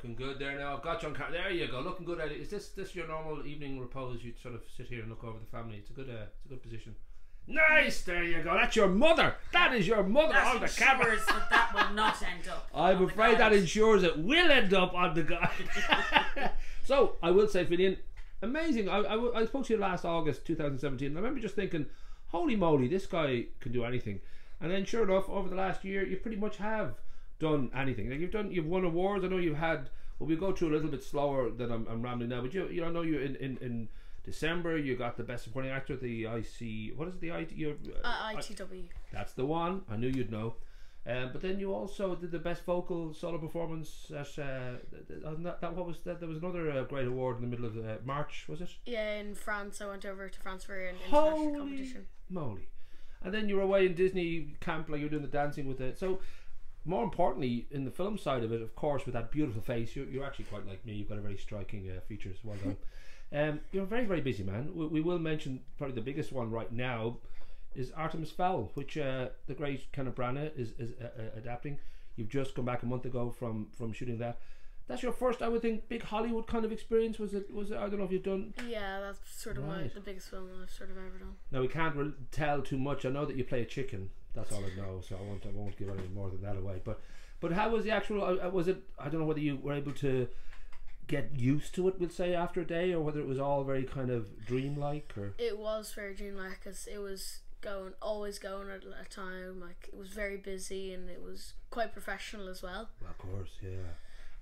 looking good there now. I've got you on camera. There you go, looking good. Is this your normal evening repose? You sort of sit here and look over the family. It's a good position. Nice, there you go. That's your mother. That is your mother on the camera. That that will not end up. I'm afraid that ensures it will end up on the guide. So I will say, Finian, amazing. I spoke to you last August 2017, and I remember just thinking, holy moly, this guy can do anything. And then sure enough, over the last year, you pretty much have done anything. Like you've won awards. I know you've had. Well, we'll go through a little bit slower than I'm rambling now, but I know you in December you got the best supporting actor at the IC. What is it, the ITW? That's the one. I knew you'd know. But then you also did the best vocal solo performance at what was that? There was another great award in the middle of March, was it? Yeah, in France. I went over to France for an international competition. Moly! And then you were away in Disney camp, like you were doing the dancing with it. So, more importantly, in the film side of it, of course, with that beautiful face, you're actually quite like me. You've got a very striking features. Well done. You're a very, very busy man. We will mention probably the biggest one right now is Artemis Fowl, which the great Kenneth Branagh is adapting. You've just come back a month ago from shooting that. That's your first, I would think, big Hollywood kind of experience. Was it? I don't know if you've done. Yeah, that's sort of the biggest film I've sort of ever done. Now we can't tell too much. I know that you play a chicken. That's all I know. So I won't give any more than that away. But how was the actual? Was it? I don't know whether you were able to get used to it, we'll say, after a day, or whether it was all very kind of dreamlike. Or it was very dreamlike, because it was always going at a time. Like, it was very busy, and it was quite professional as well. Of course, yeah.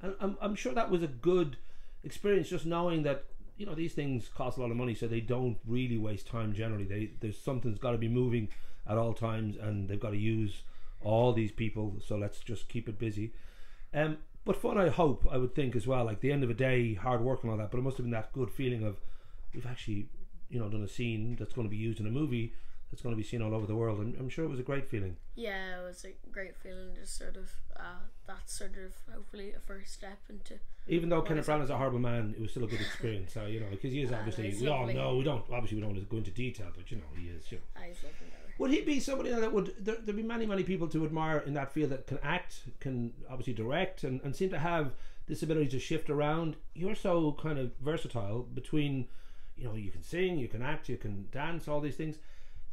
And I'm sure that was a good experience, just knowing that these things cost a lot of money, so they don't really waste time generally. There's something's got to be moving at all times, and they've got to use all these people, so let's just keep it busy. But fun, I would think as well, like the end of a day, hard work and all that, but it must have been that good feeling of we've actually done a scene that's going to be used in a movie that's going to be seen all over the world. I'm sure it was a great feeling. Yeah, it was a great feeling, just sort of that's sort of hopefully a first step into. Even though Kenneth Branagh is a horrible man, it was still a good experience. So because he is obviously, we all know, we don't want to go into detail, but he is. He's lovely. Would he be somebody that would there'd be many people to admire in that field, that can act, can obviously direct, and seem to have this ability to shift around? You're so kind of versatile between, you can sing, you can act, you can dance, all these things.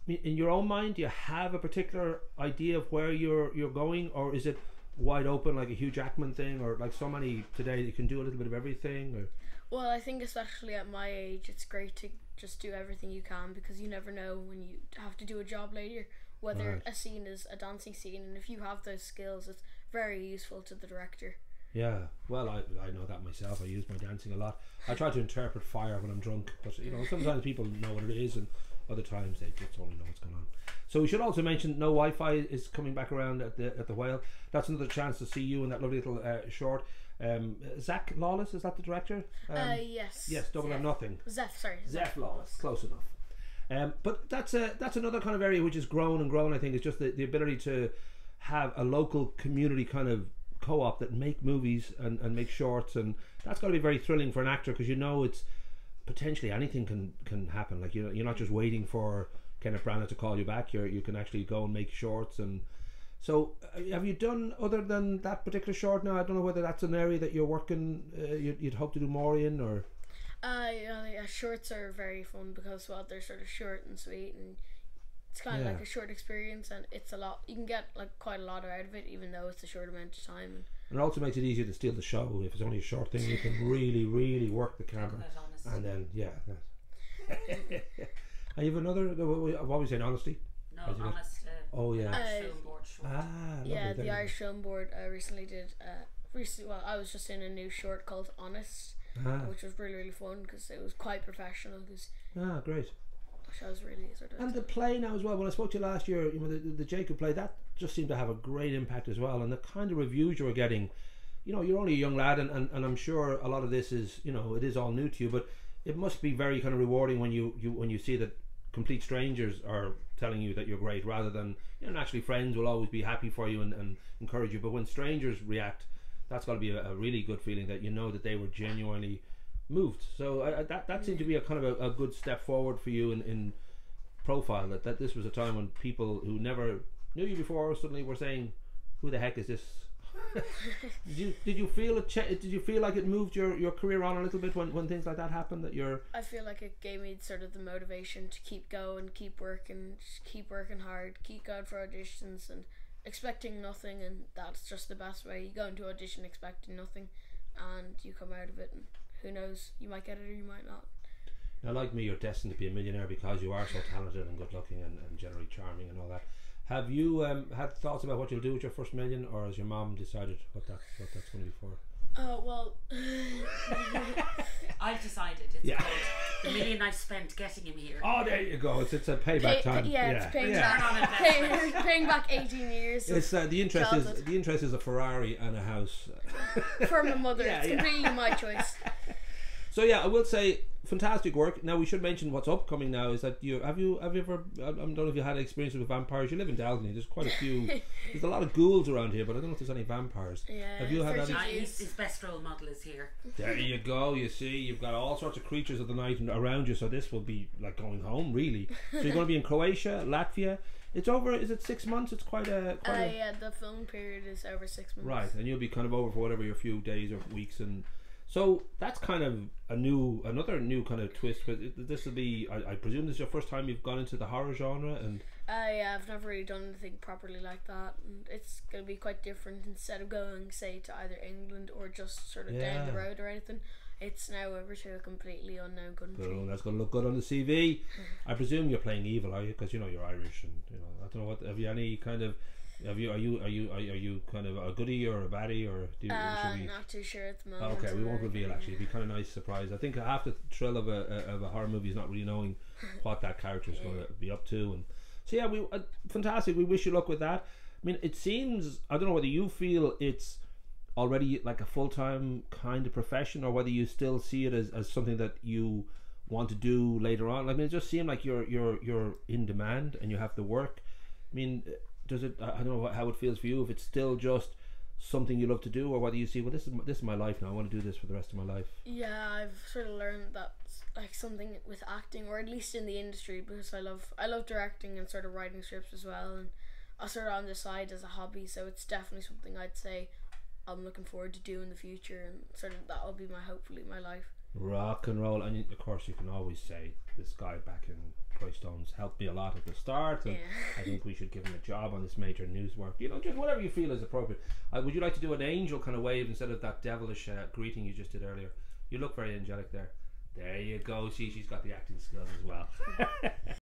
In your own mind, do you have a particular idea of where you're going, or is it wide open like a Hugh Jackman thing, or like so many today you can do a little bit of everything? Or? Well, I think especially at my age, it's great to just do everything you can, because you never know when you have to do a job later, whether a scene is a dancing scene, and if you have those skills, it's very useful to the director. Yeah, well, I know that myself. I use my dancing a lot. I try to interpret fire when I'm drunk, but sometimes people know what it is, and other times they just only know what's going on. So we should also mention No Wi-Fi is coming back around at the Whale. That's another chance to see you in that lovely little short. Zach Lawless, is that the director? Yes. Yes, Double or Nothing. Zeph Lawless. Close enough. But that's another kind of area which has grown and grown. I think it's just the ability to have a local community kind of co-op that make movies and make shorts, and that's got to be very thrilling for an actor, because it's potentially anything can happen. Like you're not just waiting for Kenneth Branagh to call you back. You can actually go and make shorts. And so have you done, other than that particular short now, I don't know whether that's an area that you're working, you'd hope to do more in, or? Yeah, shorts are very fun, because they're sort of short and sweet, and it's kind of like a short experience, and it's a lot. You can get like quite a lot out of it, even though it's a short amount of time. And it also makes it easier to steal the show. If it's only a short thing, you can really work the camera. And then and you have another, what was saying, honesty? No, honest. Oh yeah. The Irish Film Board recently did. I was just in a new short called Honest, which was really fun, because it was quite professional. Great. Which I was really sort of. And the play now as well. When I spoke to you last year, the Jacob play, that just seemed to have a great impact as well. And the kind of reviews you were getting, you're only a young lad, and I'm sure a lot of this is, it is all new to you, but it must be very kind of rewarding when you see that complete strangers are telling you that you're great, rather than, naturally friends will always be happy for you and encourage you, but when strangers react, that's got to be a really good feeling, that that they were genuinely moved. So that seemed to be a kind of a good step forward for you in profile, that this was a time when people who never knew you before suddenly were saying, who the heck is this Did you feel it? Did you feel like it moved your career on a little bit when things like that happened? That you're. I feel like it gave me sort of the motivation to keep going, keep working hard, keep going for auditions and expecting nothing, and that's just the best way. You go into audition expecting nothing, and you come out of it, and who knows, you might get it or you might not. Now, like me, you're destined to be a millionaire because you are so talented and good looking and generally charming and all that. Have you had thoughts about what you'll do with your first million, or has your mom decided what that's going to be for? Oh well, I've decided it's called the million I've spent getting him here. Oh, there you go. It's a payback time. It's paying back. Paying back 18 years. It's the interest is a Ferrari and a house. For my mother, it's completely my choice. So yeah, I will say fantastic work. Now we should mention what's upcoming now is that have you ever I don't know if you had experience with vampires. You live in Dalgany. There's quite a few. There's a lot of ghouls around here, but I don't know if there's any vampires. Yeah. Have you had any? His best role model is here. There you go. You see, you've got all sorts of creatures of the night around you. So this will be like going home, really. So you're going to be in Croatia, Latvia. It's over. Is it 6 months? It's quite a. Yeah, the film period is over 6 months. Right, and you'll be kind of over for whatever your few days or weeks and. So that's kind of another new kind of twist. But this will be, I presume, this is your first time you've gone into the horror genre, and. Yeah, I've never really done anything properly like that, and it's going to be quite different. Instead of going, say, to either England or just sort of down the road or anything, it's now over to a completely unknown country. Cool, that's going to look good on the CV. I presume you're playing evil, are you? Because you're Irish, and I don't know what. Have you any kind of? Are you kind of a goodie or a baddie, or do you? Not too sure at the moment. Okay, we won't reveal. Actually, it'd be kind of nice surprise. I think half the thrill of a horror movie is not really knowing what that character is going to be up to, and so yeah, we fantastic. We wish you luck with that. I mean, it seems, I don't know whether you feel it's already like a full-time kind of profession, or whether you still see it as something that you want to do later on. I mean, it just seems like you're in demand and you have to work. I mean, does it? I don't know how it feels for you. If it's still just something you love to do, or whether you see, well, this is my life now. I want to do this for the rest of my life. Yeah, I've sort of learned that like something with acting, or at least in the industry, because I love directing and sort of writing scripts as well, and I sort of on the side as a hobby. So it's definitely something I'd say I'm looking forward to do in the future, and sort of that will be hopefully my life. Rock and roll, and of course you can always say this guy back in Stones helped me a lot at the start, and I think we should give him a job on this major news work. Just whatever you feel is appropriate. Would you like to do an angel kind of wave instead of that devilish greeting you just did earlier? You look very angelic there. There you go. She's got the acting skills as well.